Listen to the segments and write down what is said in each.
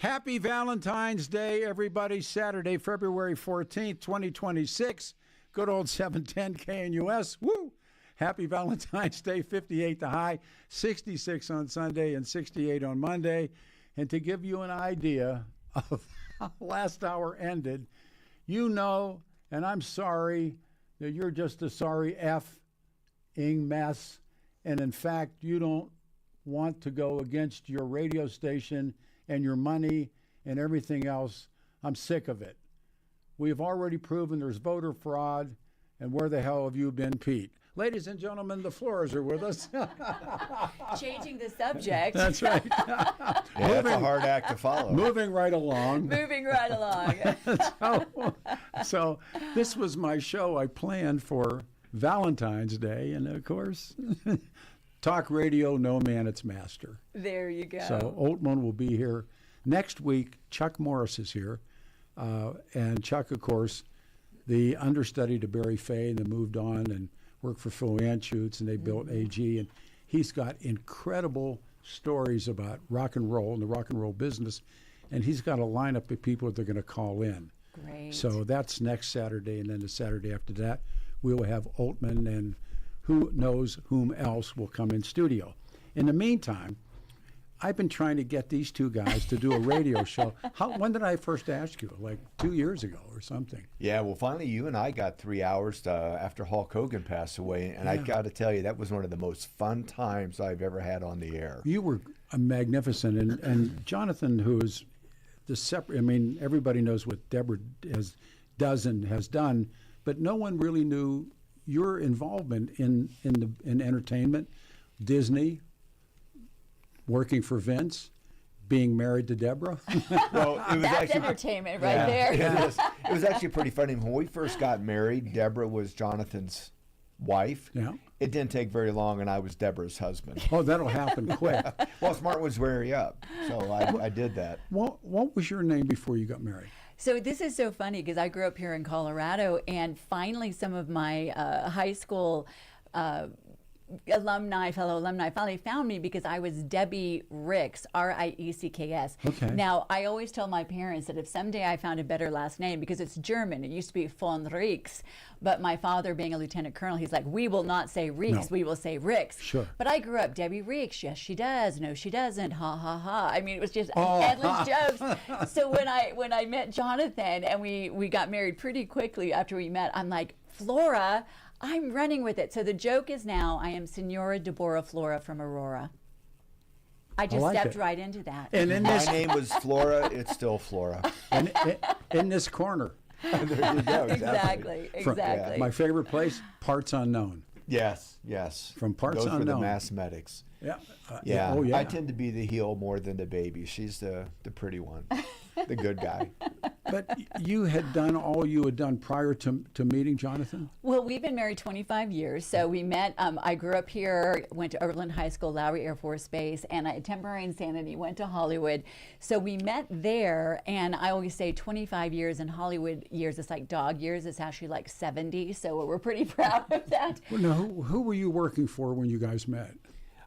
Happy Valentine's Day, everybody. Saturday, February 14th, 2026. Good old 710 KNUS. Woo! Happy Valentine's Day, 58 the high, 66 on Sunday, and 68 on Monday. And to give you an idea of how last hour ended, you know, and I'm sorry, that you're just a sorry F-ing mess. And in fact, you don't want to go against your radio station and your money and everything else. I'm sick of it. We've already proven there's voter fraud, and where the hell have you been, Pete? Ladies and gentlemen, the Floras are with us. Changing the subject. That's right. That's a hard act to follow. Moving right along. Moving right along. So this was my show I planned for Valentine's Day, and of course, talk radio, no man its master. There you go. So Oatman will be here. Next week, Chuck Morris is here. And Chuck, of course, the understudy to Barry Fay, and then moved on and worked for Phil Anschutz, and they built AG. And he's got incredible stories about rock and roll and the rock and roll business. And he's got a lineup of people that they're going to call in. Great. So that's next Saturday, and then the Saturday after that, we will have Oatman, and who knows whom else will come in studio. In the meantime, I've been trying to get these two guys to do a radio show. When did I first ask you? Like 2 years ago or something. Yeah, well, finally, you and I got 3 hours after Hulk Hogan passed away, and I got to tell you, that was one of the most fun times I've ever had on the air. You were magnificent, and Jonathan, who is the separate. I mean, everybody knows what Deborah does and has done, but no one really knew your involvement in entertainment, Disney, working for Vince, being married to Deborah. Well, it was That's actually entertainment right there. It was actually pretty funny. When we first got married, Deborah was Jonathan's wife. Yeah. It didn't take very long, and I was Deborah's husband. Oh, that'll happen quick. Well, smart was where he up, so I did that. What was your name before you got married? So this is so funny because I grew up here in Colorado, and finally some of my high school fellow alumni finally found me because I was Debbie Ricks, Riecks. Okay. Now, I always tell my parents that if someday I found a better last name, because it's German, it used to be von Ricks, but my father being a lieutenant colonel, he's like, we will not say Ricks, we will say Ricks. Sure. But I grew up Debbie Ricks, yes she does, no she doesn't, ha ha ha. I mean, it was just endless jokes. So when I met Jonathan and we got married pretty quickly after we met, I'm like, Flora, I'm running with it. So the joke is now I am Senora Deborah Flora from Aurora. I just stepped right into that. And in My this, name was Flora. It's still Flora. and in this corner, There you go. Exactly. my favorite place, Parts Unknown. Yes. From Parts Those Unknown. were the mathematics. Yeah. Yeah. Oh, yeah. I tend to be the heel more than the baby. She's the pretty one, the good guy. But you had done all you had done prior to meeting Jonathan? Well, we've been married 25 years. So we met, I grew up here, went to Overland High School, Lowry Air Force Base, and I had temporary insanity, went to Hollywood. So we met there, and I always say 25 years in Hollywood years, it's like dog years. It's actually like 70, so we're pretty proud of that. Well, now, who were you working for when you guys met?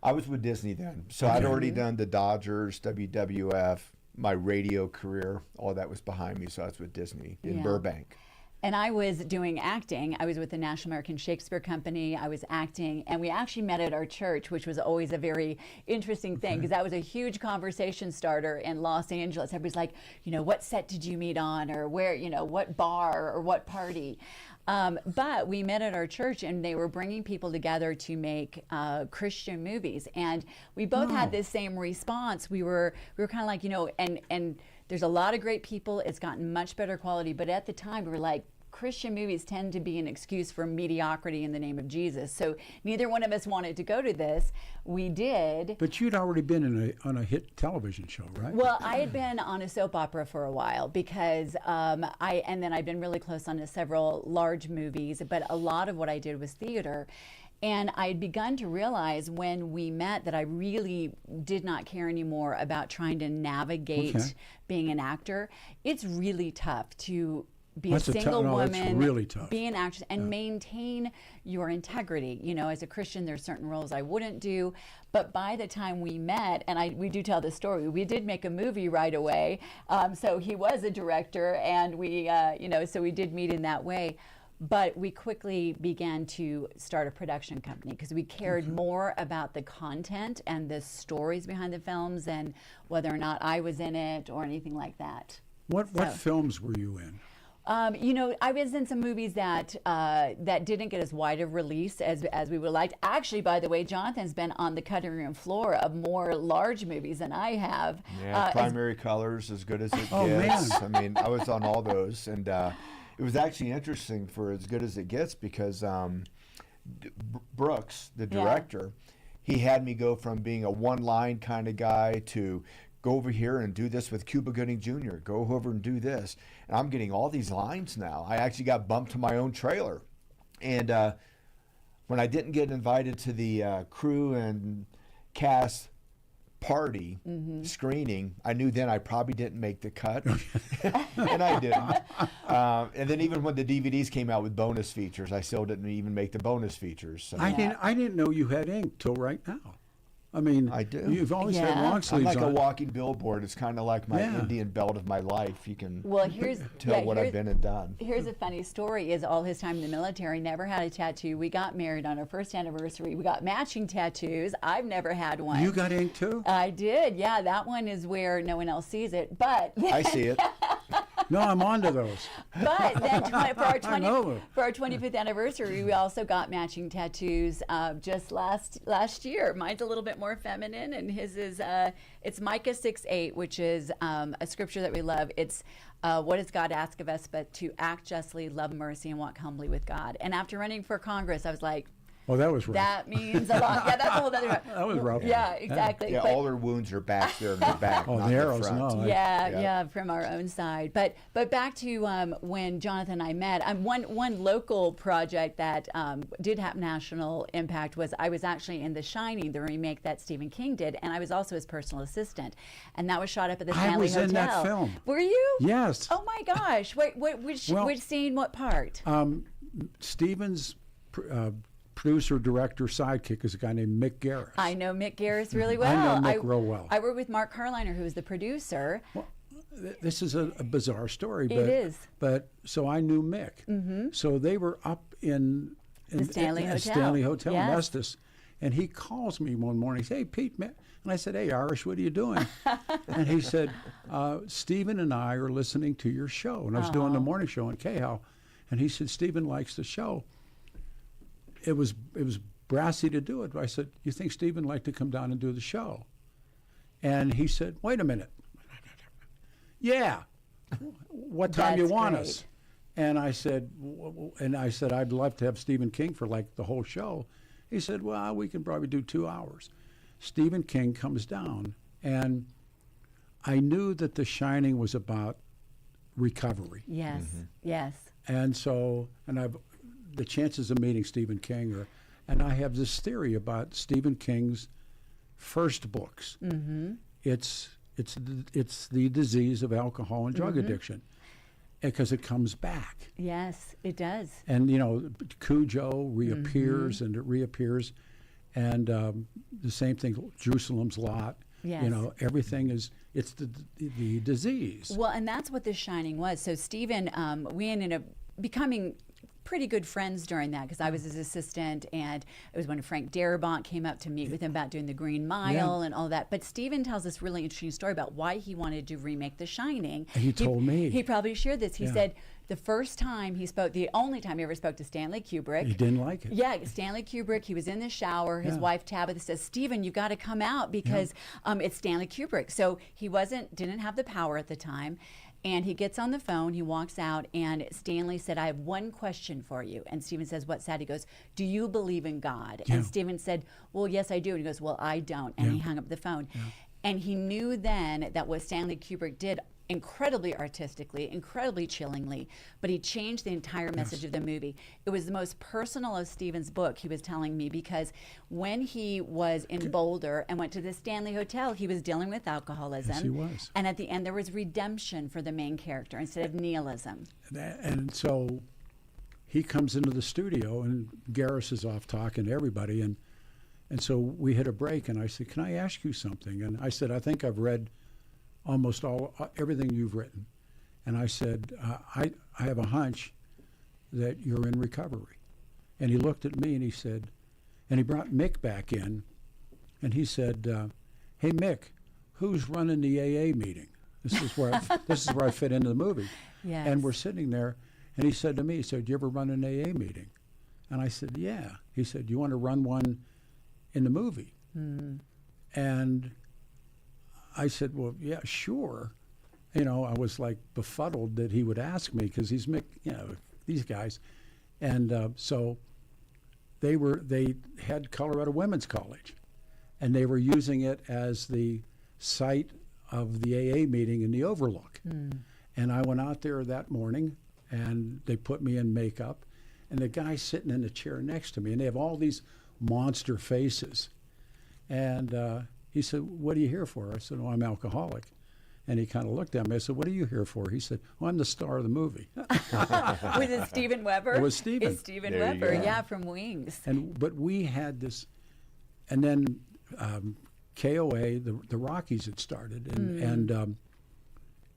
I was with Disney then. So I'd already done the Dodgers, WWF, my radio career, all that was behind me. So I was with Disney in Burbank. And I was doing acting. I was with the National American Shakespeare Company. I was acting, and we actually met at our church, which was always a very interesting thing because that was a huge conversation starter in Los Angeles. Everybody's like, what set did you meet on, or where, what bar or what party? But we met at our church, and they were bringing people together to make Christian movies, and we both had this same response. We were kind of like, and there's a lot of great people. It's gotten much better quality, but at the time we were like, Christian movies tend to be an excuse for mediocrity in the name of Jesus. So neither one of us wanted to go to this. We did. But you'd already been on a hit television show, right? Well, I had been on a soap opera for a while because and then I'd been really close on to several large movies, but a lot of what I did was theater. And I had begun to realize when we met that I really did not care anymore about trying to navigate being an actor. It's really tough to be That's a single that's woman, really tough. be an actress, and maintain your integrity. You know, as a Christian, there's certain roles I wouldn't do. But by the time we met, and we do tell the story, we did make a movie right away. So he was a director, and we, so we did meet in that way. But we quickly began to start a production company because we cared more about the content and the stories behind the films than whether or not I was in it or anything like that. What films were you in? I was in some movies that didn't get as wide a release as we would like. Actually, by the way, Jonathan's been on the cutting room floor of more large movies than I have. Yeah, Primary Colors, As Good as It Oh, Gets. man. I mean, I was on all those, and it was actually interesting for As Good as It Gets because Brooks, the director, he had me go from being a one-line kind of guy to go over here and do this with Cuba Gooding Jr., go over and do this. And I'm getting all these lines now. I actually got bumped to my own trailer. And when I didn't get invited to the crew and cast party screening, I knew then I probably didn't make the cut. And I didn't. And then even when the DVDs came out with bonus features, I still didn't even make the bonus features. So. I didn't know you had ink till right now. I mean, I do. You've always had Yeah. long I'm sleeves like a on. walking billboard. It's kind of like my Yeah. Indian belt of my life. You can Here's what I've been and done. Here's a funny story: is all his time in the military, never had a tattoo. We got married on our first anniversary. We got matching tattoos. I've never had one. You got ink too? I did. Yeah, that one is where no one else sees it. But I see it. No, I'm onto those. But then I know. for our 25th anniversary, we also got matching tattoos just last year. Mine's a little bit more feminine, and his is it's Micah 6:8, which is a scripture that we love. It's what does God ask of us but to act justly, love mercy, and walk humbly with God. And after running for Congress, I was like, Well, that was rough. that means a lot. Yeah, that's a whole other. That was rough. Yeah, exactly. Yeah, But- all their wounds are back there in the back. Oh, not the in arrows, front. no. Yeah, from our own side. But back to when Jonathan and I met, one local project that did have national impact was I was actually in The Shining, the remake that Stephen King did, and I was also his personal assistant. And that was shot up at the I Stanley was Hotel. in that film. Were you? Yes. Oh my gosh. Wait, which scene, what part? Stephen's producer, director, sidekick is a guy named Mick Garris. I know Mick Garris really I well. know Mick real well. I worked with Mark Carliner, who was the producer. This is a bizarre story. But, It is. But so I knew Mick. Mm-hmm. So they were up in The Stanley Hotel. Stanley Hotel in Yes. Estes. And he calls me one morning. He says, "Hey, Pete," and I said, "Hey, Irish, what are you doing?" And he said, "Stephen and I are listening to your show." And I was doing the morning show in KHOW. And he said, "Stephen likes the show." It was brassy to do it. I said, "You think Stephen would like to come down and do the show?" And he said, "Wait a minute. Yeah. What time do you That's want great. us?" And I said, "I'd love to have Stephen King for like the whole show." He said, "Well, we can probably do 2 hours." Stephen King comes down, and I knew that The Shining was about recovery. Yes, yes. And so, the chances of meeting Stephen King are, and I have this theory about Stephen King's first books. Mm-hmm. It's the disease of alcohol and drug addiction, because it comes back. Yes, it does. And Cujo reappears and it reappears, and the same thing. Jerusalem's Lot. Yes. Everything it's the disease. Well, and that's what The Shining was. So Stephen, we ended up becoming pretty good friends during that because I was his assistant, and it was when Frank Darabont came up to meet with him about doing the Green Mile and all that. But Stephen tells this really interesting story about why he wanted to remake The Shining. He told me. He probably shared this. He said the first time he spoke, the only time he ever spoke to Stanley Kubrick. He didn't like it. Yeah, Stanley Kubrick. He was in the shower. His wife Tabitha says, "Stephen, you got to come out because it's Stanley Kubrick." So he didn't have the power at the time. And he gets on the phone, he walks out, and Stanley said, "I have one question for you." And Stephen says, "What's that?" He goes, "Do you believe in God?" Yeah. And Stephen said, "Well, yes, I do." And he goes, "Well, I don't." And he hung up the phone. And he knew then that what Stanley Kubrick did incredibly artistically, incredibly chillingly, but he changed the entire message of the movie. It was the most personal of Stephen's book, he was telling me, because when he was in Boulder and went to the Stanley Hotel, he was dealing with alcoholism. Yes, he was. And at the end, there was redemption for the main character instead of nihilism. And so he comes into the studio, and Garris is off talking to everybody, and so we hit a break, and I said, "Can I ask you something?" And I said, "I think I've read almost everything you've written." And I said, I have a hunch that you're in recovery." And he looked at me and he said, and he brought Mick back in, and he said, "Hey Mick, who's running the AA meeting?" This is where I fit into the movie. Yes. And we're sitting there, and he said to me, he said, "Do you ever run an AA meeting?" And I said, "Yeah." He said, "Do you want to run one in the movie?" And I said, "Well, yeah, sure." You know, I was like befuddled that he would ask me, because he's, you know, these guys. And so they had Colorado Women's College, and they were using it as the site of the AA meeting in the Overlook. And I went out there that morning, and they put me in makeup, and the guy's sitting in the chair next to me, and they have all these monster faces. And he said, "What are you here for?" I said, "Oh, I'm alcoholic." And he kind of looked at me. I said, "What are you here for?" He said, "Well, I'm the star of the movie." Was it Steven Weber? It was Steven. It's Steven There you Weber, go. yeah, from Wings. But we had this, and then KOA, the Rockies had started,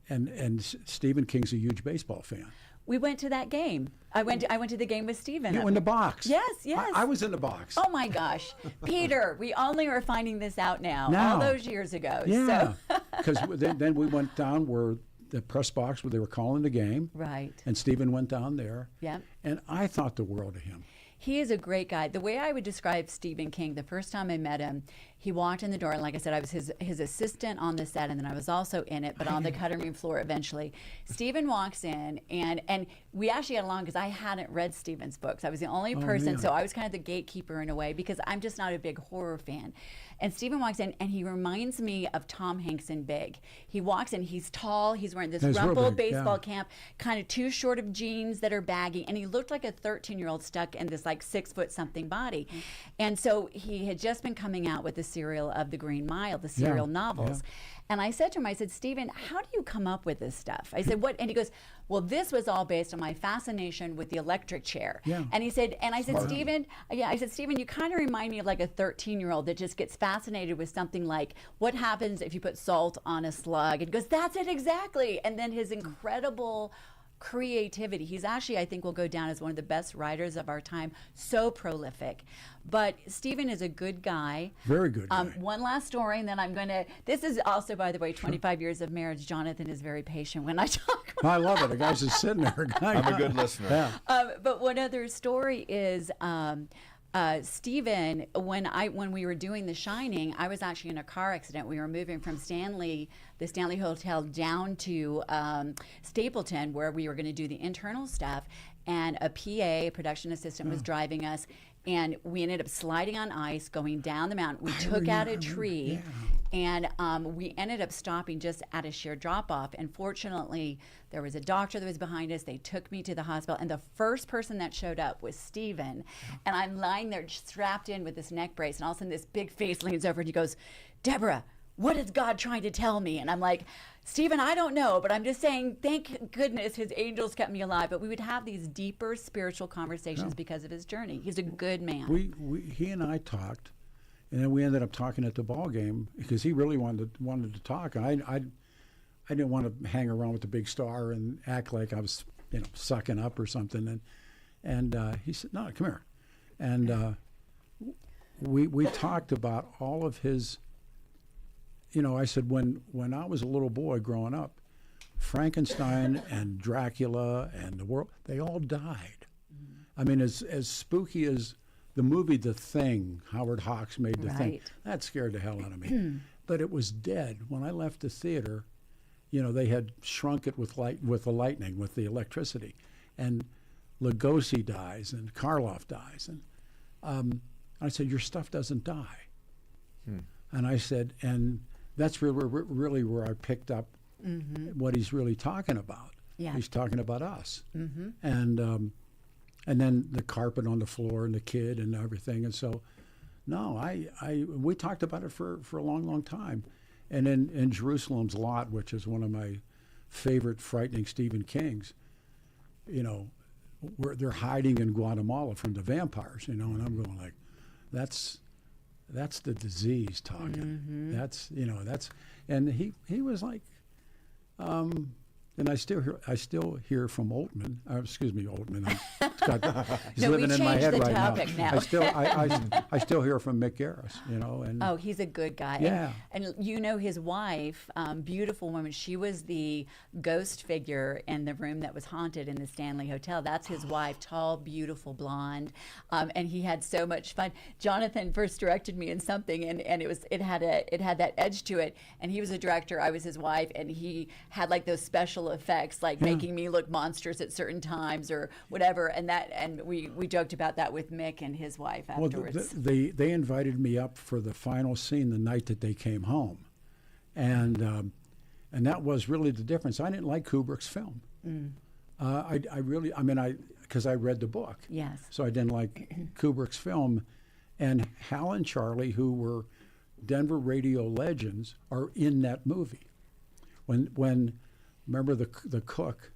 and Stephen King's a huge baseball fan. We went to that game. I went to the game with Steven. You were in the box. Yes, yes. I was in the box. Oh my gosh, Peter! We only are finding this out now. All those years ago. Yeah, So. because then we went down where the press box where they were calling the game. Right. And Stephen went down there. Yep. And I thought the world of him. He is a great guy. The way I would describe Stephen King, the first time I met him, he walked in the door, and like I said, I was his assistant on the set, and then I was also in it, but on the cutting room floor eventually. Stephen walks in, and we actually got along because I hadn't read Stephen's books. I was the only person, so I was kind of the gatekeeper in a way, because I'm just not a big horror fan. And Stephen walks in, and he reminds me of Tom Hanks in Big. He walks in, he's tall, he's wearing this He's real rumpled big, baseball yeah. cap, kind of too short of jeans that are baggy, and he looked like a 13-year-old stuck in this like 6-foot-something body. And so he had just been coming out with the serial of The Green Mile, the serial novels. And I said to him, I said, "Stephen, how do you come up with this stuff?" I said, "What?" And he goes, "Well, this was all based on my fascination with the electric chair." Yeah. And he said, and I said, "Stephen, I said, Stephen, you kind of remind me of like a 13-year-old that just gets fascinated with something like, what happens if you put salt on a slug?" And he goes, "That's it exactly." And then his incredible creativity. He's actually, I think, will go down as one of the best writers of our time. So prolific. But Stephen is a good guy. Very good guy. One last story, and then I'm going to, this is also, by the way, 25 years of marriage. Jonathan is very patient when I talk. I love it. The guy's just sitting there. I'm a good listener. Yeah. But one other story is Stephen, when we were doing The Shining, I was actually in a car accident. We were moving from the Stanley Hotel down to Stapleton, where we were going to do the internal stuff, and a PA, production assistant, was driving us, and we ended up sliding on ice, going down the mountain. We took out a tree, and we ended up stopping just at a shared drop-off, and fortunately, there was a doctor that was behind us. They took me to the hospital, and the first person that showed up was Stephen. And I'm lying there strapped in with this neck brace, and all of a sudden this big face leans over and he goes, "Deborah, what is God trying to tell me?" And I'm like, "Stephen, I don't know, but I'm just saying, thank goodness his angels kept me alive." But we would have these deeper spiritual conversations because of his journey. He's a good man. He and I talked, and then we ended up talking at the ball game because he really wanted to talk. I didn't want to hang around with the big star and act like I was, sucking up or something. And he said, "No, come here." And we talked about all of his. I said, when I was a little boy growing up, Frankenstein and Dracula and the world, they all died. I mean, as spooky as the movie The Thing, Howard Hawks made The Thing, that scared the hell out of me. But it was dead. When I left the theater, they had shrunk it with the lightning, with the electricity. And Lugosi dies and Karloff dies. And I said, "Your stuff doesn't die." And I said, and that's really where I picked up what he's really talking about. Yeah. He's talking about us. And then the carpet on the floor and the kid and everything. And so, no, we talked about it for a long, long time. And in Jerusalem's Lot, which is one of my favorite frightening Stephen Kings, you know, where they're hiding in Guatemala from the vampires, you know, and I'm going like, that's the disease talking. And he was like, and I still hear from Altman. Excuse me, Altman. He's No, living in my head the right topic now. I still hear from Mick Garris, you know. And oh, he's a good guy. Yeah. And you know his wife, beautiful woman. She was the ghost figure in the room that was haunted in the Stanley Hotel. That's his wife, tall, beautiful, blonde. And he had so much fun. Jonathan first directed me in something, and it had that edge to it. And he was a director. I was his wife, and he had like those special effects, like making me look monstrous at certain times or whatever. And we joked about that with Mick and his wife afterwards. Well, they invited me up for the final scene the night that they came home, and that was really the difference. I didn't like Kubrick's film. Because I read the book. Yes. So I didn't like Kubrick's film, and Hal and Charlie, who were Denver radio legends, are in that movie. When remember the cook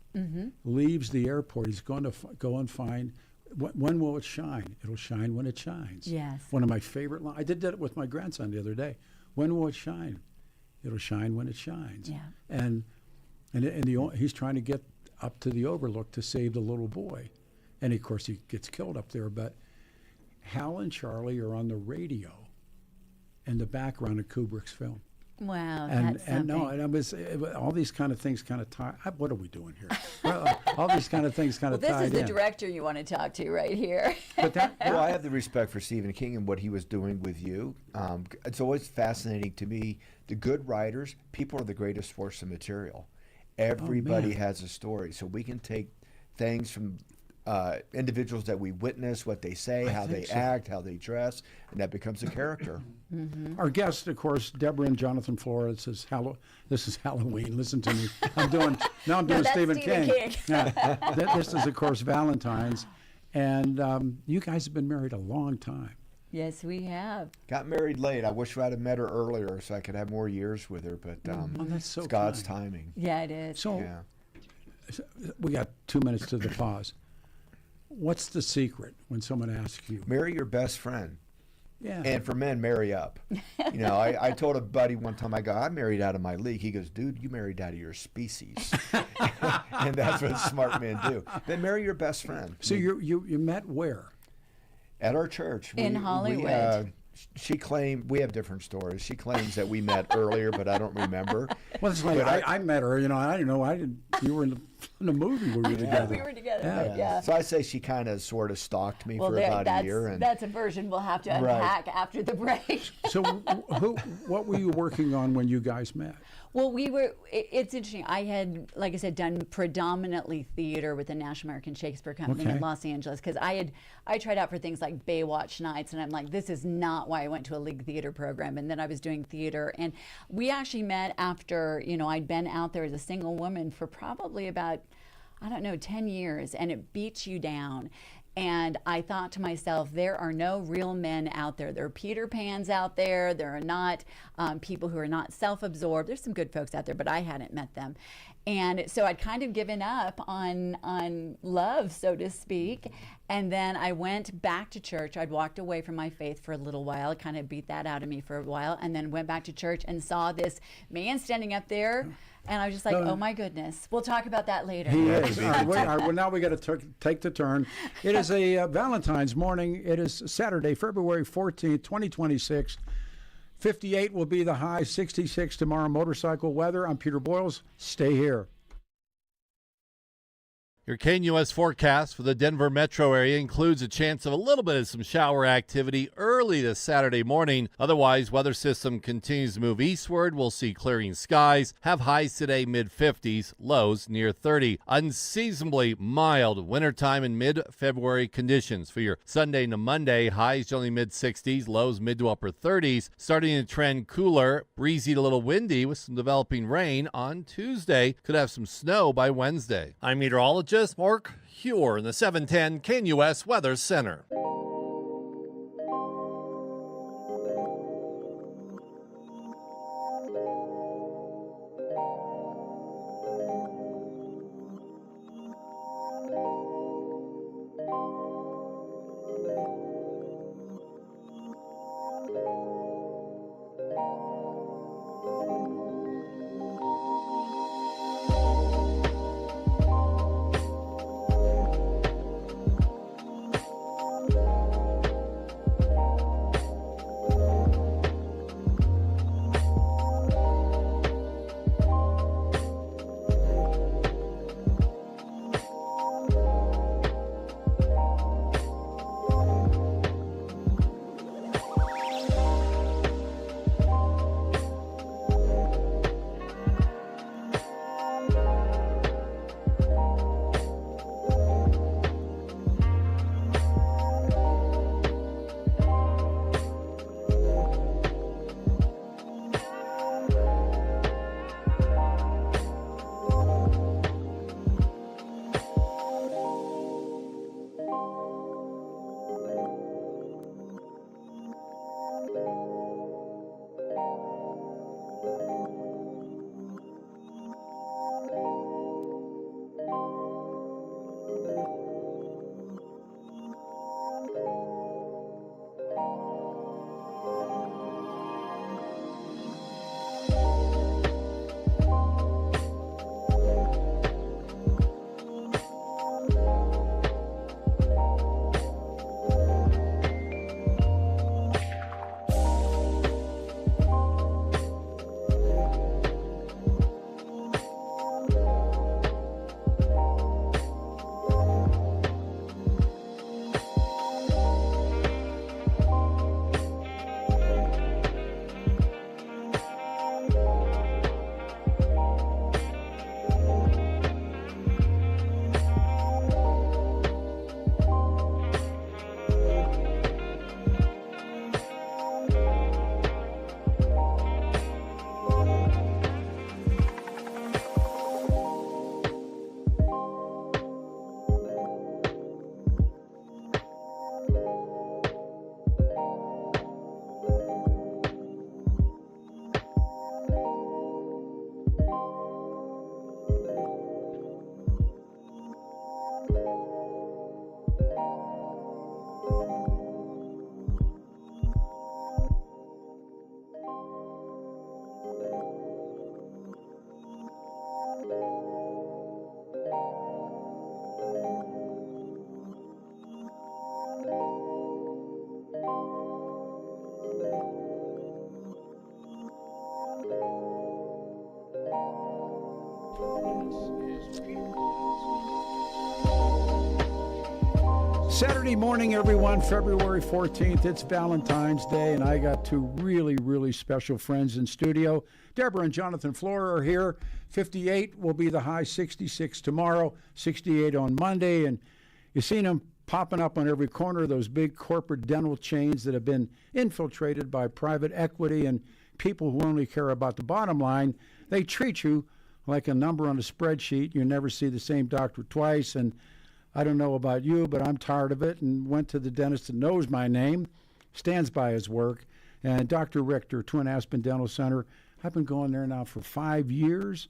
leaves the airport, he's going to go and find, when will it shine? It'll shine when it shines. Yes. One of my favorite lines. I did that with my grandson the other day. When will it shine? It'll shine when it shines. Yeah. And he's trying to get up to the Overlook to save the little boy. And of course he gets killed up there, but Hal and Charlie are on the radio in the background of Kubrick's film. Wow, And that's something. it was all these kind of things kind of tie. What are we doing here? Well, all these kind of things kind Well, of this tied is the in. director you want to talk to right here. But Well, I have the respect for Stephen King and what he was doing with you. It's always fascinating to me. The good writers, people are the greatest source of material. Everybody man. has a story, so we can take things from individuals that we witness, what they say, how they act, how they dress, and that becomes a character. Our guest, of course, Deborah and Jonathan Flora. This is Halloween. Listen to me. I'm doing that's Stephen Stephen King. King. Yeah. This is, of course, Valentine's, and you guys have been married a long time. Yes, we have. Got married late. I wish I'd have met her earlier so I could have more years with her, but That's so it's God's kind. timing. Yeah, it is. So Yeah. we got 2 minutes to the pause. What's the secret when someone asks you? Marry your best friend. Yeah. And for men, marry up. You know, I told a buddy one time, I go, I married out of my league. He goes, dude, you married out of your species. And that's what smart men do. Then marry your best friend. So you met where? At our church. In Hollywood. She claimed, we have different stories. She claims that we met earlier, but I don't remember. Well, it's like I met her. You know, I didn't know. You were in the movie we were together. We were together. Yeah. Right? Yeah. So I say she kind of sort of stalked me Well, for about a year. And that's a version we'll have to unpack after the break. So what were you working on when you guys met? Well, it's interesting. I had, like I said, done predominantly theater with the National American Shakespeare Company in Los Angeles, because I tried out for things like Baywatch Nights, and I'm like, this is not why I went to a league theater program. And then I was doing theater, and we actually met after, I'd been out there as a single woman for probably about, 10 years, and it beats you down. And I thought to myself, there are no real men out there. There are Peter Pans out there. There are not people who are not self-absorbed. There's some good folks out there, but I hadn't met them. And so I'd kind of given up on love, so to speak. And then I went back to church. I'd walked away from my faith for a little while. It kind of beat that out of me for a while. And then went back to church and saw this man standing up there. And I was just like, oh my goodness. We'll talk about that later. He is. All right, well, now we got to take the turn. It is a Valentine's morning. It is Saturday, February 14th, 2026. 58 will be the high, 66 tomorrow. Motorcycle weather. I'm Peter Boyles. Stay here. Your KNUS forecast for the Denver metro area includes a chance of a little bit of some shower activity early this Saturday morning. Otherwise, weather system continues to move eastward. We'll see clearing skies, have highs today mid-50s, lows near 30. Unseasonably mild wintertime and mid-February conditions for your Sunday to Monday. Highs only mid-60s, lows mid to upper 30s. Starting to trend cooler, breezy to a little windy with some developing rain on Tuesday. Could have some snow by Wednesday. I'm meteorologist Mark Huer in the 710 KNUS Weather Center. Saturday morning, everyone, February 14th. It's Valentine's Day, and I got two really, really special friends in studio. Deborah and Jonathan Flora are here. 58 will be the high, 66 tomorrow, 68 on Monday. And you've seen them popping up on every corner of those big corporate dental chains that have been infiltrated by private equity and people who only care about the bottom line. They treat you like a number on a spreadsheet. You never see the same doctor twice, and I don't know about you, but I'm tired of it and went to the dentist that knows my name, stands by his work. And Dr. Richter, Twin Aspen Dental Center, I've been going there now for 5 years.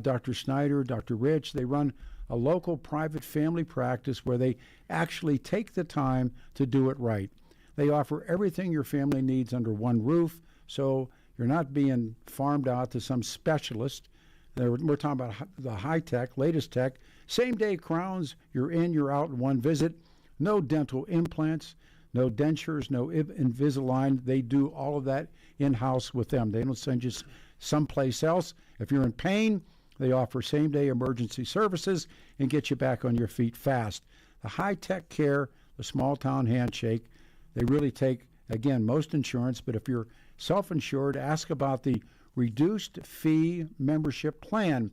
Dr. Snyder, Dr. Rich, they run a local private family practice where they actually take the time to do it right. They offer everything your family needs under one roof, so you're not being farmed out to some specialist. We're talking about the high-tech, latest tech, same-day crowns. You're in, you're out in one visit. No dental implants, no dentures, no Invisalign. They do all of that in-house with them. They don't send you someplace else. If you're in pain, They offer same-day emergency services and get you back on your feet fast. The high-tech care, the small-town handshake, they really take, again, most insurance, but if you're self-insured, ask about the reduced fee membership plan.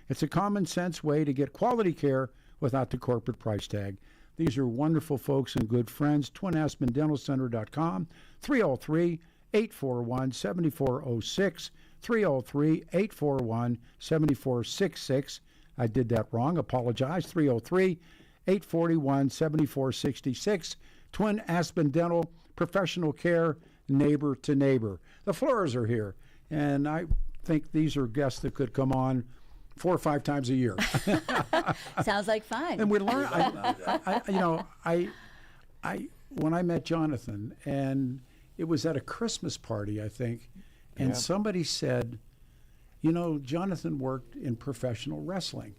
It's a common sense way to get quality care without the corporate price tag. These are wonderful folks and good friends. TwinAspenDentalCenter.com, 303-841-7406, 303-841-7466. I did that wrong. Apologize. 303-841-7466. Twin Aspen Dental, professional care, neighbor to neighbor. The Floras are here, and I think these are guests that could come on 4 or 5 times a year. Sounds like fun. And we learn. When I met Jonathan, and it was at a Christmas party, I think, and somebody said, Jonathan worked in professional wrestling.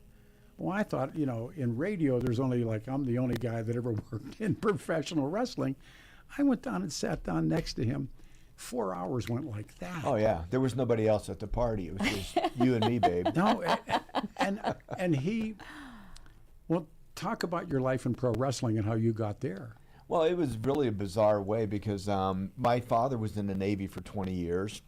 Well, I thought, in radio, there's only I'm the only guy that ever worked in professional wrestling. I went down and sat down next to him. 4 hours went like that. Oh yeah, there was nobody else at the party. It was just you and me, babe. No, and he, well, talk about your life in pro wrestling and how you got there. Well, it was really a bizarre way because my father was in the Navy for 20 years,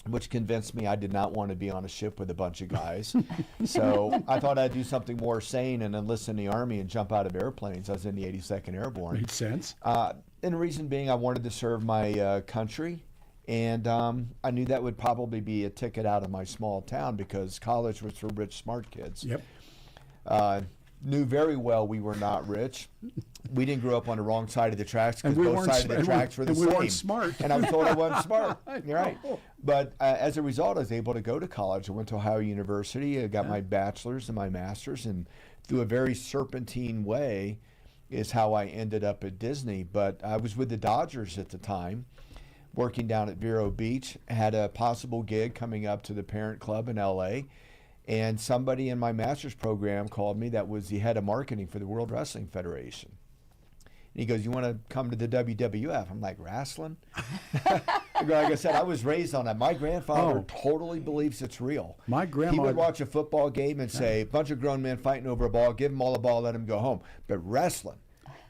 which convinced me I did not want to be on a ship with a bunch of guys. So I thought I'd do something more sane and enlist in the Army and jump out of airplanes. I was in the 82nd Airborne. Makes sense. And the reason being I wanted to serve my country. And I knew that would probably be a ticket out of my small town because college was for rich, smart kids. Yep. Knew very well we were not rich. We didn't grow up on the wrong side of the tracks because both sides of the tracks were the same. We weren't smart. And I was told I wasn't smart. You're right. But as a result, I was able to go to college. I went to Ohio University. I got my bachelor's and my master's. And through a very serpentine way is how I ended up at Disney. But I was with the Dodgers at the time, working down at Vero Beach, had a possible gig coming up to the Parent Club in LA, and somebody in my master's program called me that was the head of marketing for the World Wrestling Federation. And he goes, "You want to come to the WWF?" I'm like, "Wrestling?" Like I said, I was raised on that. My grandfather totally believes it's real. My grandma, he would watch a football game and say, a bunch of grown men fighting over a ball, give them all a ball, let them go home. But wrestling,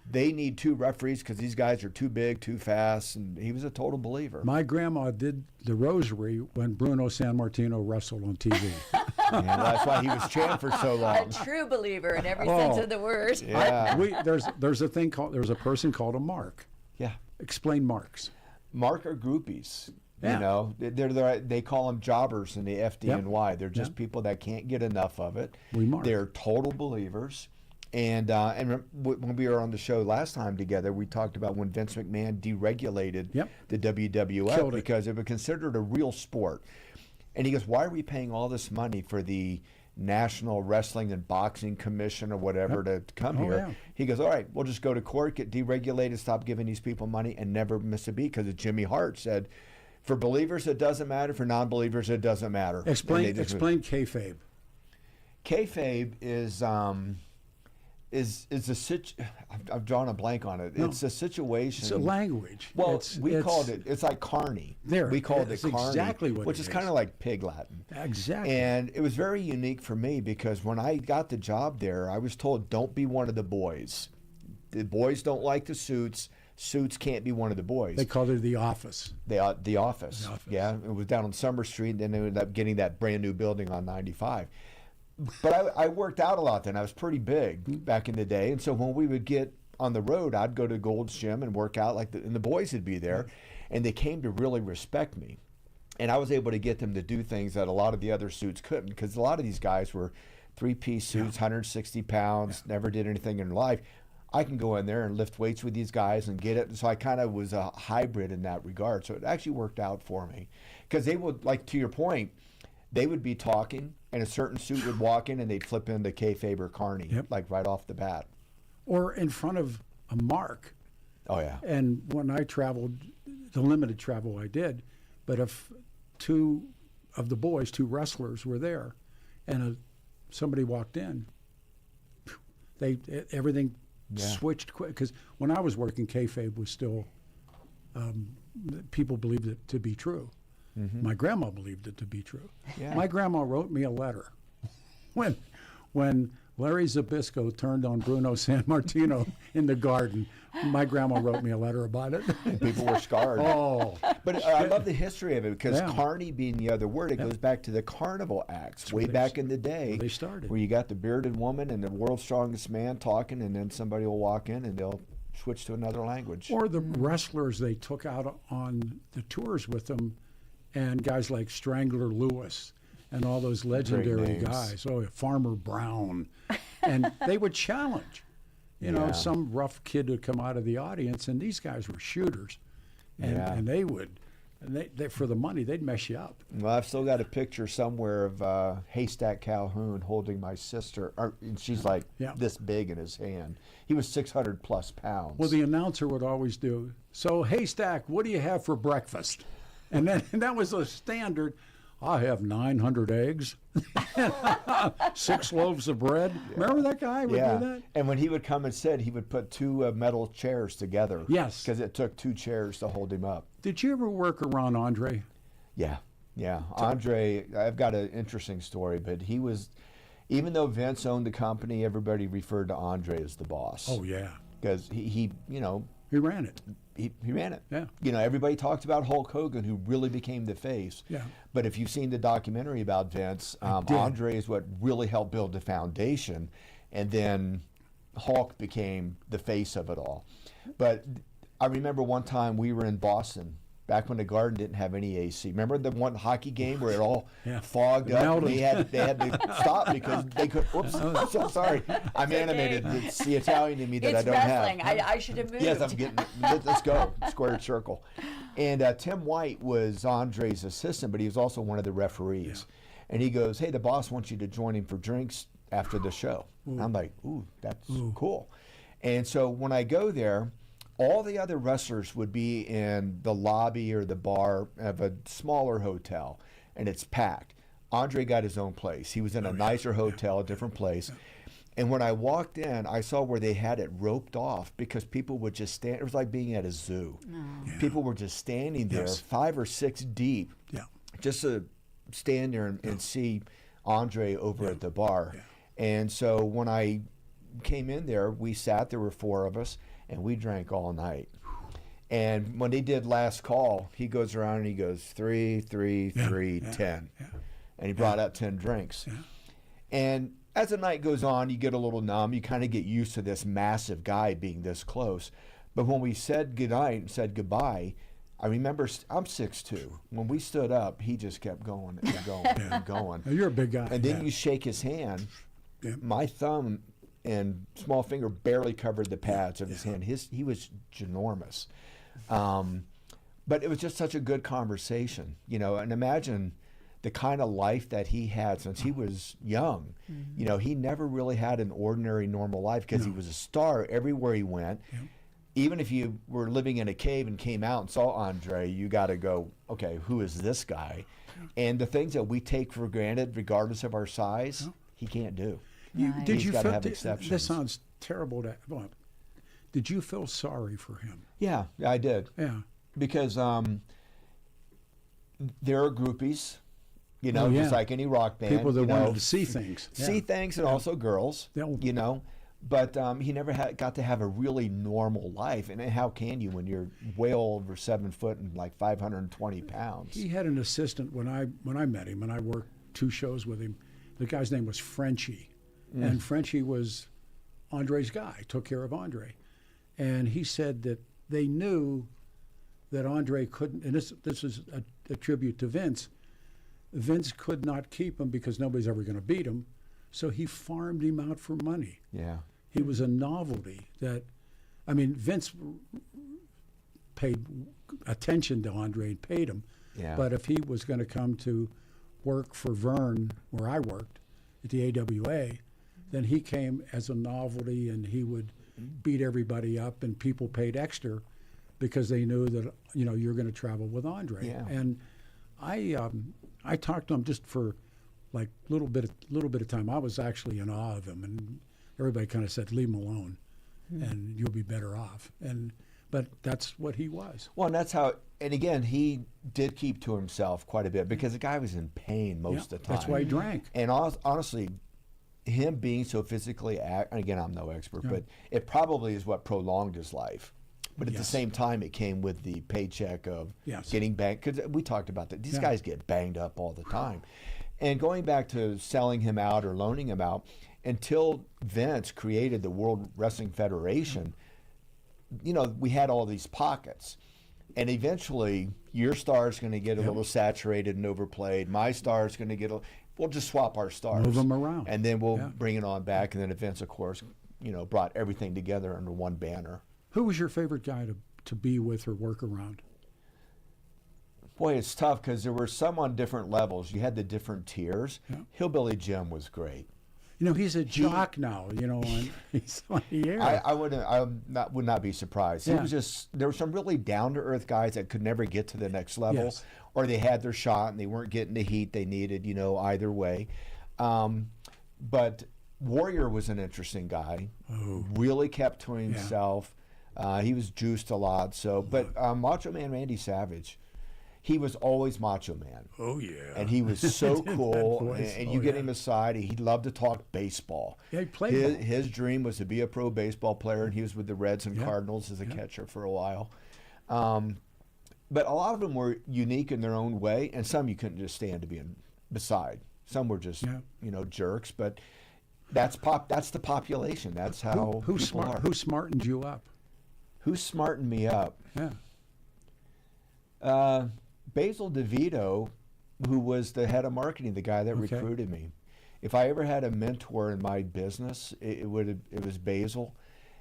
they need 2 referees because these guys are too big, too fast, and he was a total believer. My grandma did the rosary when Bruno Sammartino wrestled on TV. Yeah, that's why he was champ for so long. A true believer in every sense of the word. Yeah. There's a person called a mark. Yeah. Explain marks. Mark are groupies. Yeah. They call them jobbers in the FDNY. They're just people that can't get enough of it. We mark. They're total believers. And when we were on the show last time together, we talked about when Vince McMahon deregulated the WWF because it was considered a real sport. And he goes, "Why are we paying all this money for the National Wrestling and Boxing Commission or whatever to come here?" Yeah. He goes, "All right, we'll just go to court, get deregulated, stop giving these people money, and never miss a beat." Because Jimmy Hart said, "For believers, it doesn't matter. For non-believers, it doesn't matter." Explain kayfabe. Kayfabe is I've drawn a blank on it. No. It's a situation. It's a language. Well, we called it. It's like carny. We called it carny, exactly what which is kind of like pig Latin. Exactly. And it was very unique for me because when I got the job there, I was told, "Don't be one of the boys. The boys don't like the suits. Suits can't be one of the boys." They called it the office. The office. Yeah, it was down on Summer Street, and then they ended up getting that brand new building on 95. But I worked out a lot then. I was pretty big back in the day. And so when we would get on the road, I'd go to Gold's Gym and work out, and the boys would be there. And they came to really respect me. And I was able to get them to do things that a lot of the other suits couldn't, because a lot of these guys were 3-piece suits, 160 pounds, never did anything in their life. I can go in there and lift weights with these guys and get it. So I kind of was a hybrid in that regard. So it actually worked out for me. Because they would, like to your point, they would be talking, and a certain suit would walk in, and they'd flip into kayfabe or carny, like right off the bat. Or in front of a mark. Oh, yeah. And when I traveled, the limited travel I did, but if 2 of the boys, 2 wrestlers were there, and somebody walked in, everything switched quick. Because when I was working, kayfabe was still, people believed it to be true. Mm-hmm. My grandma believed it to be true. Yeah. My grandma wrote me a letter when Larry Zabisco turned on Bruno Sammartino in the Garden, my grandma wrote me a letter about it. And people were scarred. Oh, But I love the history of it because Yeah. carny being the other word, it goes back to the carnival acts way back in the day. they started. Where you got the bearded woman and the world's strongest man talking, and then somebody will walk in and they'll switch to another language. Or the wrestlers they took out on the tours with them, and guys like Strangler Lewis and all those legendary names. guys. Oh, Farmer Brown. And they would challenge. You know, Yeah. some rough kid would come out of the audience, and these guys were shooters. And, Yeah. and they would, and they for the money, they'd mess you up. Well, I've still got a picture somewhere of Haystack Calhoun holding my sister, and she's like Yeah. this big in his hand. He was 600 plus pounds. Well, the announcer would always do, so Haystack, what do you have for breakfast? And then and that was a standard. I have 900 eggs, 6 loaves of bread. Remember that guy would yeah. do that? And when he would come and sit, he would put two metal chairs together. Yes. Because it took 2 chairs to hold him up. Did you ever work around Andre? Yeah, yeah. Andre, I've got an interesting story, but he was, even though Vince owned the company, everybody referred to Andre as the boss. Oh, yeah. Because he you know, He ran it. he ran it. Yeah. You know, everybody talked about Hulk Hogan, who really became the face. Yeah. But if you've seen the documentary about Vince, did. Andre is what really helped build the foundation, and then Hulk became the face of it all. But I remember one time we were in Boston, back when the Garden didn't have any AC. Remember the one hockey game where it all Yeah. fogged It up? melted. They had to stop because they could. Oops, so sorry. I'm animated. It's the Italian in me that It's I don't wrestling. have. I should have moved. Yes, I'm getting. Let's go. Squared circle. And Tim White was Andre's assistant, but he was also one of the referees. And he goes, "Hey, the boss wants you to join him for drinks after the show." I'm like, "Ooh, that's cool." And so when I go there, all the other wrestlers would be in the lobby or the bar of a smaller hotel, and it's packed. Andre got his own place. He was in a nicer hotel, a different place. And when I walked in, I saw where they had it roped off because people would just stand. It was like being at a zoo. People were just standing there, Yes. 5 or 6 deep, Yeah. just to stand there and see Andre over at the bar. And so when I came in there, we sat, there were 4 of us, and we drank all night. And when they did last call, he goes around and he goes 3, 3, 3, 10. And he brought out 10 drinks. And as the night goes on, you get a little numb. You kind of get used to this massive guy being this close. But when we said goodnight and said goodbye, I remember I'm 6'2". When we stood up, he just kept going and going and going. Now, you're a big guy. And then you shake his hand. Yeah. My thumb and small finger barely covered the pads of his hand. He was ginormous. But it was just such a good conversation, you know, and imagine the kind of life that he had since he was young. You know, he never really had an ordinary, normal life because he was a star everywhere he went. Even if you were living in a cave and came out and saw Andre, you got to go, okay, who is this guy? And the things that we take for granted, regardless of our size, he can't do. Right. Did He's you gotta feel, have this exceptions. sounds terrible to, well, did you feel sorry for him? Yeah, I did. Yeah. Because there are groupies, you know, Oh, yeah. just like any rock band. People that you know, wanted to see things. see things, and also girls, Yeah. you know. But he never got to have a really normal life. And how can you when you're way over 7 foot and like 520 pounds? He had an assistant when I met him, and I worked 2 shows with him. The guy's name was Frenchie, and Frenchie was Andre's guy, took care of Andre. And he said that they knew that Andre couldn't, and this is a tribute to Vince. Vince could not keep him because nobody's ever going to beat him, so he farmed him out for money. Yeah. He was a novelty that, I mean, Vince paid attention to Andre and paid him. Yeah. But if he was going to come to work for Vern, where I worked at the AWA, then he came as a novelty and he would beat everybody up, and people paid extra because they knew that, you know, you're going to travel with Andre. Yeah. And I talked to him just for like little bit of time. I was actually in awe of him, and everybody kind of said, "Leave him alone, and you'll be better off." But that's what he was. Well, and that's how, and again, he did keep to himself quite a bit because the guy was in pain most of the time. That's why he drank. And honestly, him being so physically again, I'm no expert, but it probably is what prolonged his life. But at the same time, it came with the paycheck of getting banged. Because we talked about that. These guys get banged up all the time. And going back to selling him out or loaning him out, until Vince created the World Wrestling Federation, you know, we had all these pockets. And eventually, your star is going to get a little saturated and overplayed. My star is going to get we'll just swap our stars. Move them around. And then we'll bring it on back. And then Vince, of course, you know, brought everything together under one banner. Who was your favorite guy to be with or work around? Boy, it's tough because there were some on different levels. You had the different tiers. Yeah. Hillbilly Jim was great. You know, he's a jock now, you know, and he's on the air. I would not be surprised. He was just, there were some really down-to-earth guys that could never get to the next level, or they had their shot and they weren't getting the heat they needed, you know, either way. But Warrior was an interesting guy. Really kept to himself. He was juiced a lot. So, but Macho Man Randy Savage, he was always Macho Man. Oh, yeah. And he was so cool. And you get him aside, he loved to talk baseball. Yeah, he played his dream was to be a pro baseball player, and he was with the Reds and Cardinals as a catcher for a while. But a lot of them were unique in their own way, and some you couldn't just stand to be beside. Some were just, you know, jerks. But that's the population. That's how who smartened you up? Who smartened me up? Basil DeVito, who was the head of marketing, the guy that recruited me. If I ever had a mentor in my business, it was Basil,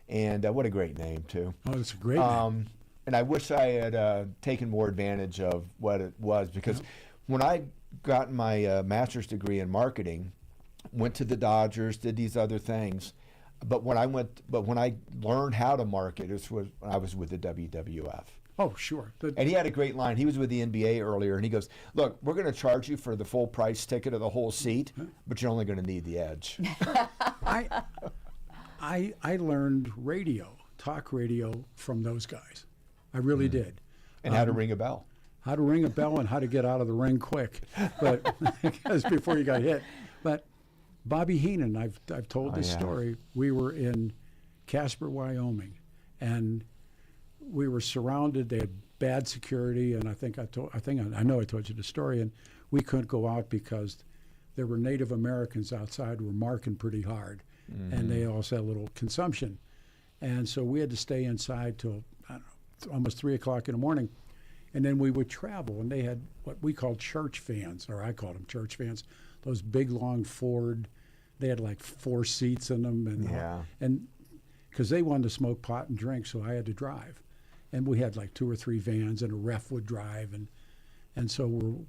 and what a great name too. Oh, it's a great name. And I wish I had taken more advantage of what it was, because when I got my master's degree in marketing, went to the Dodgers, did these other things, but when I learned how to market, it was when I was with the WWF. Oh, sure. And he had a great line. He was with the NBA earlier, and he goes, "Look, we're going to charge you for the full price ticket of the whole seat, but you're only going to need the edge." I learned talk radio from those guys. I really did. And how to ring a bell. How to ring a bell and how to get out of the ring quick, but because before you got hit. But Bobby Heenan, I've told this story. We were in Casper, Wyoming, and we were surrounded. They had bad security, and I know I told you the story. And we couldn't go out because there were Native Americans outside who were marking pretty hard, and they also had a little consumption, and so we had to stay inside till almost 3 o'clock in the morning, and then we would travel. And they had what we called church vans, or I called them church vans. Those big long Ford. They had like 4 seats in them, and because they wanted to smoke pot and drink, so I had to drive. And we had like 2 or 3 vans, and a ref would drive, and so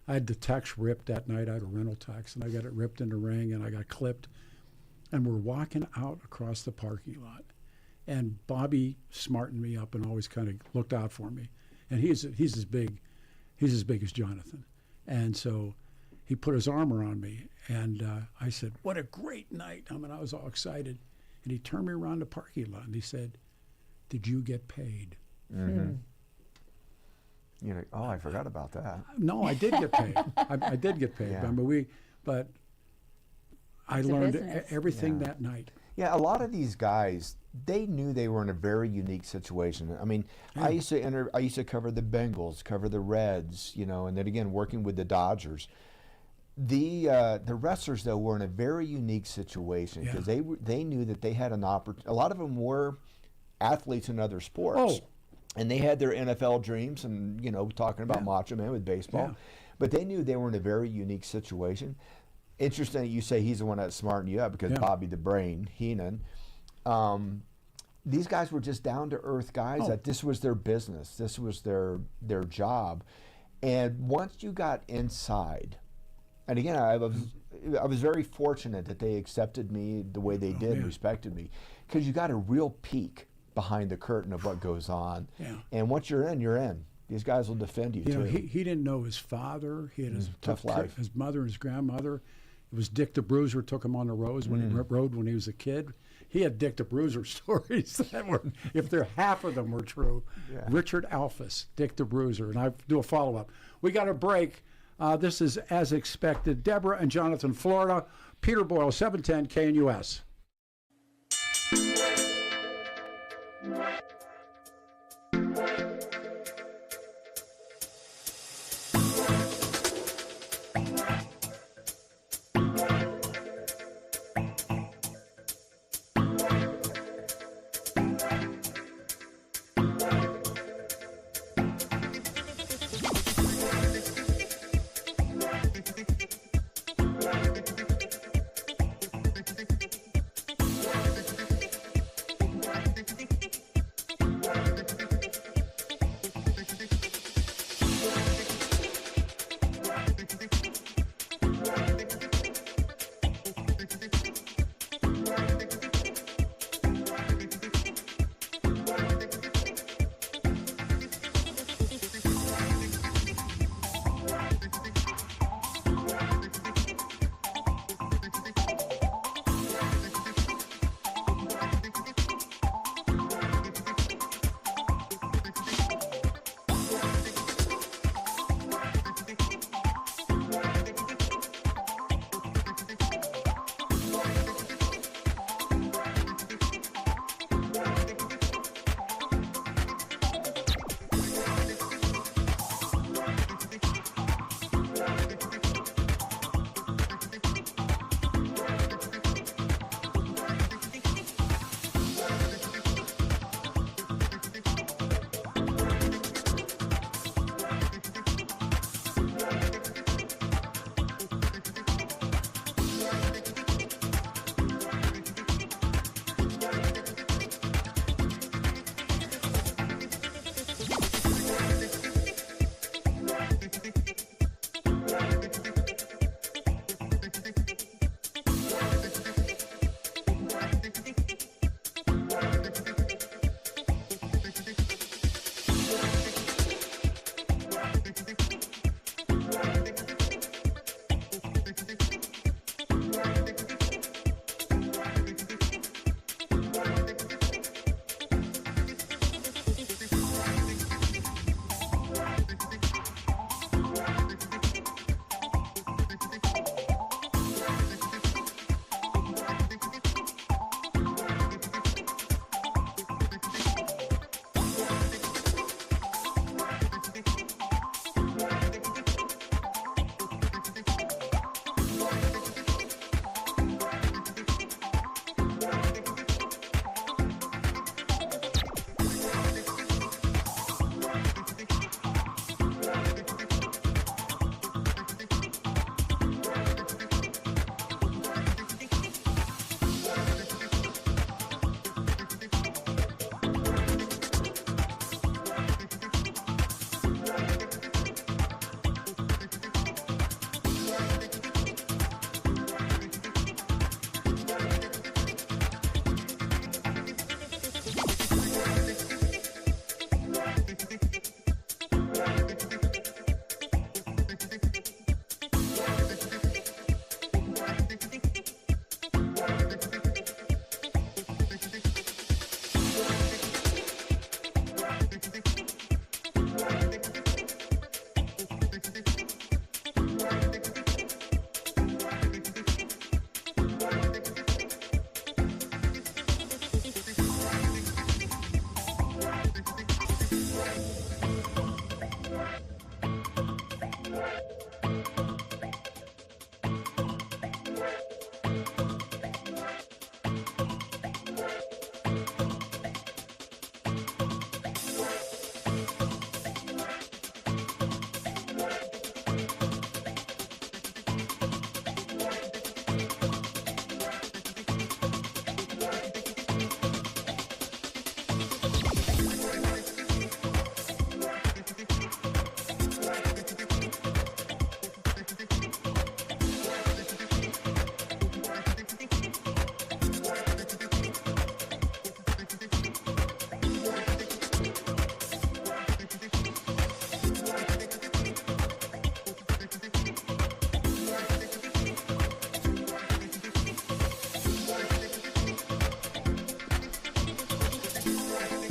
I had the tux ripped that night. I had a rental tux, and I got it ripped in the ring, and I got clipped. And we're walking out across the parking lot, and Bobby smartened me up and always kind of looked out for me. And he's as big as Jonathan, and so he put his arm around me, and I said, "What a great night!" I mean, I was all excited, and he turned me around the parking lot, and he said, "Did you get paid?" Mm-hmm. You're like, "Oh, I forgot about that." No, I did get paid. I did get paid. Yeah. But I learned everything that night. Yeah, a lot of these guys, they knew they were in a very unique situation. I mean, I used to cover the Bengals, cover the Reds, you know, and then again working with the Dodgers. The wrestlers though were in a very unique situation because they knew that they had an opportunity. A lot of them were athletes in other sports, and they had their NFL dreams, and you know, talking about Macho Man with baseball, but they knew they were in a very unique situation. Interesting that you say he's the one that smartened you up, because Bobby the Brain Heenan. These guys were just down to earth guys that this was their business, this was their job, and once you got inside. And again, I was very fortunate that they accepted me the way they did and respected me, because you got a real peek behind the curtain of what goes on. Yeah. And once you're in, you're in. These guys will defend you, too. Know, he didn't know his father. He had his tough life. His mother and his grandmother. It was Dick the Bruiser took him on the road when he was a kid. He had Dick the Bruiser stories that were, if they're half of them were true. Yeah. Richard Alphys, Dick the Bruiser, and I do a follow-up. We got a break. This is As Expected. Deborah and Jonathan Flora, Peter Boyles, 710 KNUS.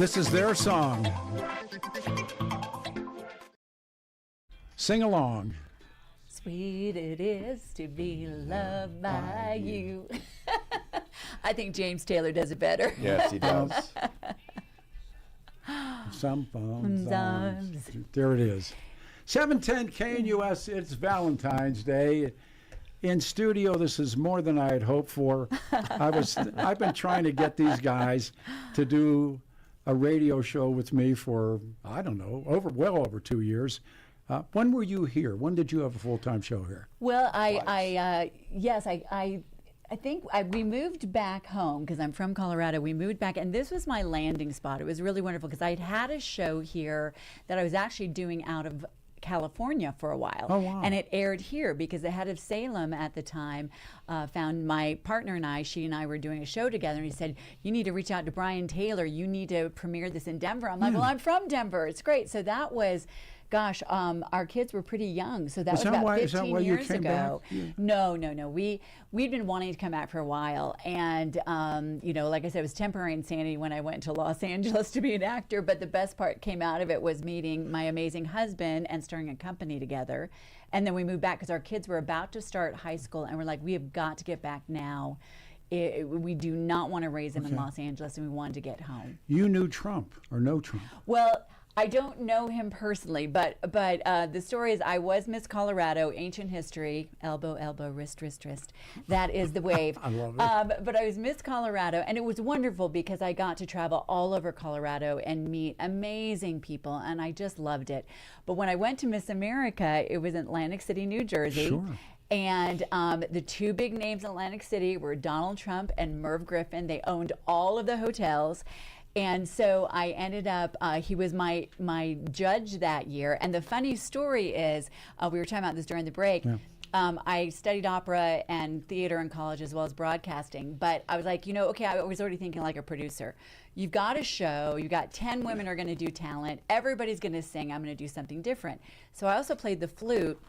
This is their song. Sing along. sweet it is to be loved by you. I think James Taylor does it better. Yes, he does. Sometimes. There it is. 710 KNUS, it's Valentine's Day. In studio, this is more than I had hoped for. I've been trying to get these guys to do a radio show with me for, I don't know, well over 2 years. When were you here? When did you have a full-time show here? Well, I think we moved back home because I'm from Colorado. We moved back, and this was my landing spot. It was really wonderful because I'd had a show here that I was actually doing out of California for a while. Oh, wow. And it aired here because the head of Salem at the time found my partner and I. She and I were doing a show together, and he said, "You need to reach out to Brian Taylor. You need to premiere this in Denver." I'm like, "Well, I'm from Denver. It's great." So that was, gosh, our kids were pretty young, so that was about 15 years ago. Yeah. No. We'd been wanting to come back for a while, and like I said, it was temporary insanity when I went to Los Angeles to be an actor. But the best part came out of it was meeting my amazing husband and starting a company together. And then we moved back because our kids were about to start high school, and we're like, we have got to get back now. We do not want to raise them in Los Angeles, and we wanted to get home. You knew Trump or no Trump? Well, I don't know him personally, but the story is I was Miss Colorado, ancient history, elbow, elbow, wrist, wrist, wrist. That is the wave. I love it. But I was Miss Colorado, and it was wonderful because I got to travel all over Colorado and meet amazing people, and I just loved it. But when I went to Miss America, it was in Atlantic City, New Jersey. Sure. And the two big names in Atlantic City were Donald Trump and Merv Griffin. They owned all of the hotels. And so I ended up, he was my judge that year. And the funny story is, we were talking about this during the break. Yeah. I studied opera and theater in college as well as broadcasting. But I was like, okay, I was already thinking like a producer. You've got a show, you've got 10 women are going to do talent. Everybody's going to sing. I'm going to do something different. So I also played the flute.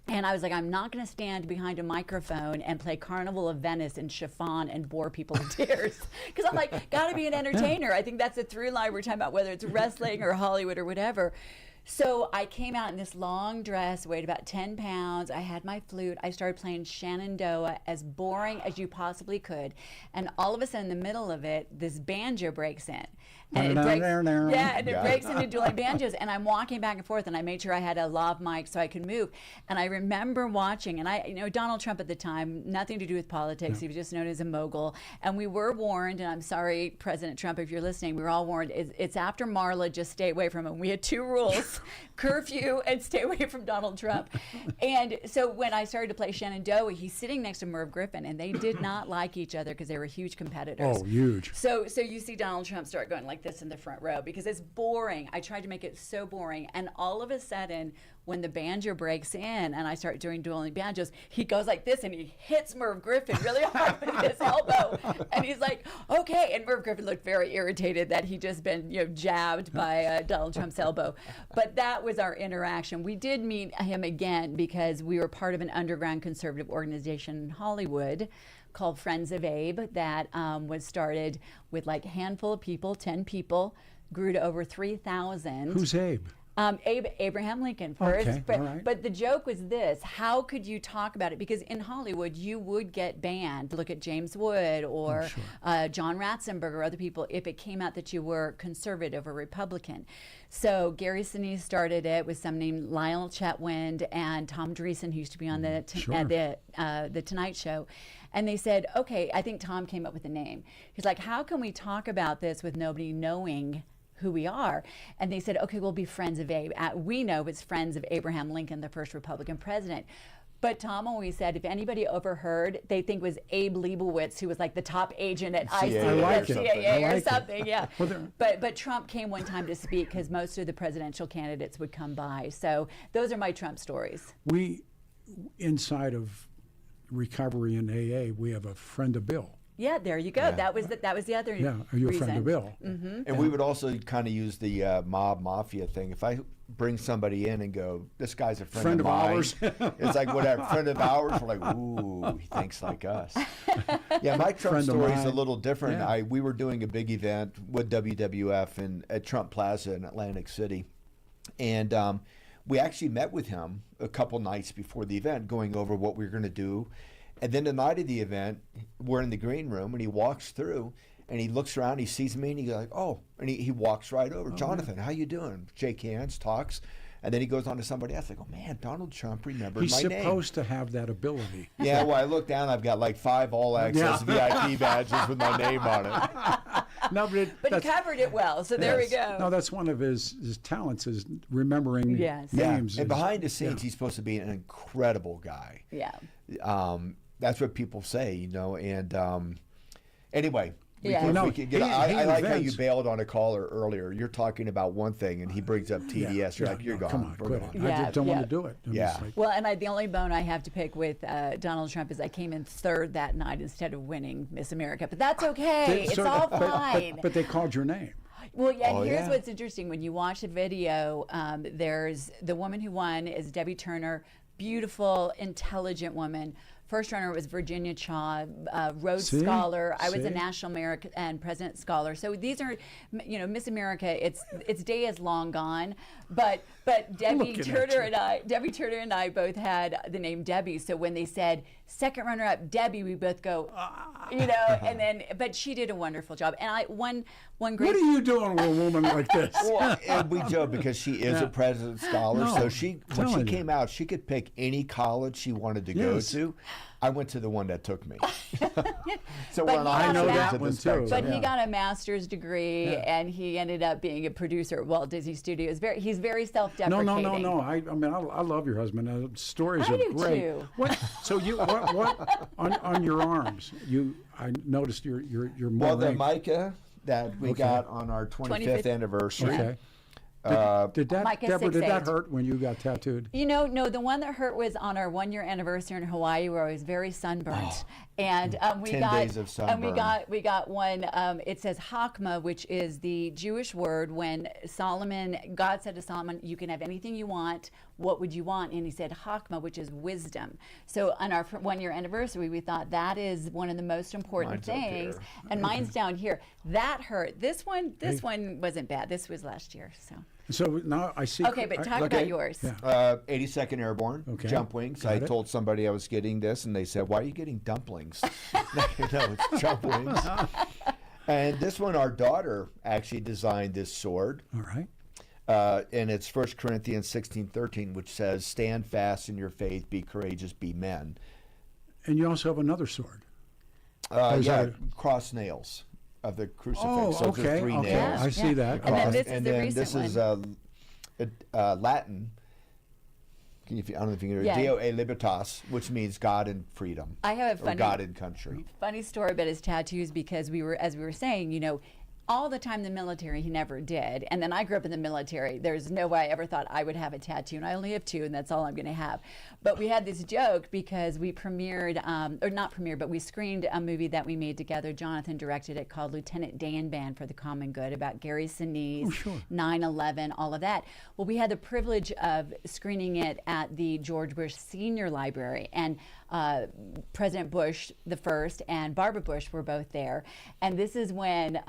And I was like, I'm not going to stand behind a microphone and play Carnival of Venice in chiffon and bore people to tears. Because I'm like, got to be an entertainer. I think that's a through line we're talking about, whether it's wrestling or Hollywood or whatever. So I came out in this long dress, weighed about 10 pounds. I had my flute. I started playing Shenandoah, as boring as you possibly could. And all of a sudden, in the middle of it, this banjo breaks in. And it breaks into dueling banjos. And I'm walking back and forth, and I made sure I had a lav mic so I could move. And I remember watching, and Donald Trump at the time, nothing to do with politics. He was just known as a mogul. And we were warned, and I'm sorry, President Trump, if you're listening, we were all warned, it's after Marla, just stay away from him. We had two rules. Curfew and stay away from Donald Trump. And so when I started to play Shenandoah, he's sitting next to Merv Griffin, and they did not like each other because they were huge competitors. Oh, huge. So you see Donald Trump start going like this in the front row because it's boring. I tried to make it so boring. And all of a sudden, when the banjo breaks in and I start doing dueling banjos, he goes like this and he hits Merv Griffin really hard with his elbow. And he's like, okay. And Merv Griffin looked very irritated that he'd just been jabbed by Donald Trump's elbow. But that was our interaction. We did meet him again because we were part of an underground conservative organization in Hollywood called Friends of Abe that was started with like a handful of people, 10 people, grew to over 3,000. Who's Abe? Abraham Lincoln first. Okay, all right. But the joke was this: how could you talk about it? Because in Hollywood, you would get banned. Look at James Wood or John Ratzenberger or other people if it came out that you were conservative or Republican. So Gary Sinise started it with some named Lionel Chetwynd and Tom Dreesen, who used to be on the Tonight Show. And they said, okay, I think Tom came up with the name. He's like, how can we talk about this with nobody knowing who we are? And they said, okay, we'll be Friends of Abe. We know it's Friends of Abraham Lincoln, the first Republican president. But Tom always said, if anybody overheard, they think it was Abe Leibowitz, who was like the top agent at CIA or something. Yeah. But Trump came one time to speak because most of the presidential candidates would come by. So those are my Trump stories. We, inside of recovery in AA, we have a friend of Bill. Yeah, there you go. Yeah. That was the other Yeah, are you reason. A friend of Bill? Mm-hmm. And we would also kind of use the mafia thing. If I bring somebody in and go, this guy's a friend of mine, ours. it's like, whatever, friend of ours, we're like, ooh, he thinks like us. Yeah, my Trump Friend story is a little different. Yeah. We were doing a big event with WWF at Trump Plaza in Atlantic City. And we actually met with him a couple nights before the event, going over what we were going to do. And then the night of the event, we're in the green room, and he walks through, and he looks around, he sees me, and he's like, oh, and he walks right over. Jonathan, how you doing? Shake hands, talks. And then he goes on to somebody else. I go, man, Donald Trump remembered my name. He's supposed to have that ability. Yeah, well, I look down, I've got like 5 all-access VIP badges with my name on it. No, but he covered it well, so there we go. No, that's one of his talents, is remembering names. Yeah. And behind the scenes, he's supposed to be an incredible guy. Yeah. That's what people say, you know. And anyway, Yeah. we No, can get, he I like how you invents- bailed on a caller earlier. You're talking about one thing, and he brings up TDS. You're like, you're gone. Come on, We're quit gone. it. Yeah, I just don't want yeah. to do it. I'm Yeah. just like, Well, and the only bone I have to pick with Donald Trump is I came in third that night instead of winning Miss America. But that's okay. It's all fine. But they called your name. Well, yeah, Oh, here's yeah. what's interesting. When you watch the video, there's the woman who won is Debbie Turner, beautiful, intelligent woman. First runner was Virginia Chaw, Rhodes See? Scholar. I was a See? National Merit and President Scholar. So these are, you know, Miss America. Its day is long gone. But Debbie Looking at Turner you. Debbie Turner and I both had the name Debbie. So when they said second runner up Debbie, we both go, you know. And then, but she did a wonderful job. And one great. What are you doing with a woman like this? Well, and we joke because she is a president scholar, No, so when she telling you. came out, she could pick any college she wanted to Yes. go to. I went to the one that took me. So But we're on he opposite got know ends that of the one, too. spectrum. But Yeah. he got a master's degree, and he ended up being a producer at Walt Disney Studios. He's very No, self-deprecating. no. I mean, I love your husband. Stories I are do great. too. What? So what on your arms? I noticed you're more. Well, the ranked. mica that we Okay. got on our 25th 25th anniversary. Okay. Did that, Micah Deborah? Did that 6'8". hurt when you got tattooed? You know, no, the one that hurt was on our 1-year anniversary in Hawaii, where I was very sunburnt, and we 10 got days of sunburn. and we got one. It says Hakma, which is the Jewish word when God said to Solomon, "You can have anything you want. What would you want?" And he said Hakma, which is wisdom. So on our 1-year anniversary, we thought that is one of the most important Mine's up things, here. and mine's down here. That hurt. This one wasn't bad. This was last year, so. So now I see. Okay, but talk about yours. Yeah. 82nd Airborne, Okay. jump wings. Got I it. told somebody I was getting this, and they said, "Why are you getting dumplings?" No, it's jump wings. And this one, our daughter actually designed this sword. All right. And it's 1 Corinthians 16:13, which says, "Stand fast in your faith, be courageous, be men." And you also have another sword. is Yeah, that cross nails of the crucifix. Oh, so it's okay. 3 Okay. nails. I see that. And then across. this is and the then recent this is Latin. I don't know if you can Yeah. Deo e libertas, which means God and freedom. I have a or God and country. funny story about his tattoos, because as we were saying, you know, all the time in the military he never did, and then I grew up in the military. There's no way I ever thought I would have a tattoo, and I only have 2, and that's all I'm going to have. But we had this joke because we premiered, or not premiered, but we screened a movie that we made together. Jonathan directed it, called Lieutenant Dan Band for the Common Good, about Gary Sinise, 9/11, all of that. Well, we had the privilege of screening it at the George Bush Senior Library, and President Bush the first and Barbara Bush were both there. And this is when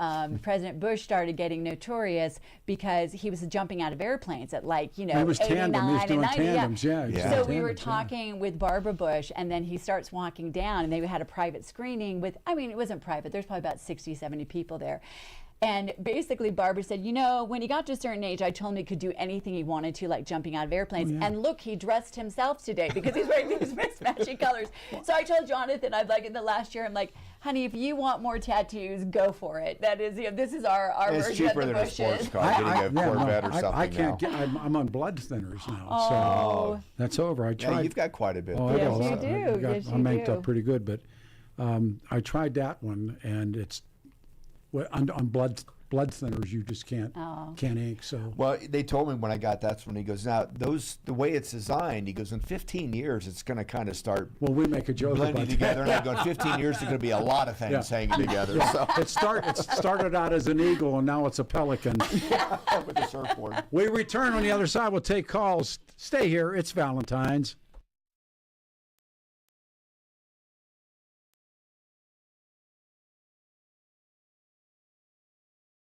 President Bush started getting notorious because he was jumping out of airplanes at, like, you know, He was 89 tandem. He was and doing 90. tandems. Yeah. he was Yeah. doing So we were tandems, yeah. talking with Barbara Bush, and then he starts walking down, and they had a private screening with, I mean, it wasn't private. There's probably about 60, 70 people there. And basically, Barbara said, you know, when he got to a certain age, I told him he could do anything he wanted to, like jumping out of airplanes. And look, he dressed himself today because he's wearing these mismatching colors. So I told Jonathan, I'm like, in the last year, I'm like, honey, if you want more tattoos, go for it. That is, you know, this is our It's version of cheaper the than a Bushes. sports car, getting a Corvette or something I can't now. get. I'm on blood thinners now, Oh. so that's over. I Yeah, tried. you've got quite a bit. Oh, I Yes, got a you lot. do. Yes, I'm you manked do. up pretty good, but I tried that one, and it's on blood thinners. You just can't ink. So Well, they told me when I got that's when he goes, now the way it's designed, he goes, in 15 years it's going to kind of start we make a joke blending about together. And that. I go, in 15 years there's going to be a lot of things Yeah. hanging together. So It started out as an eagle, and now it's a pelican. with the surfboard. We return on the other side. We'll take calls. Stay here. It's Valentine's.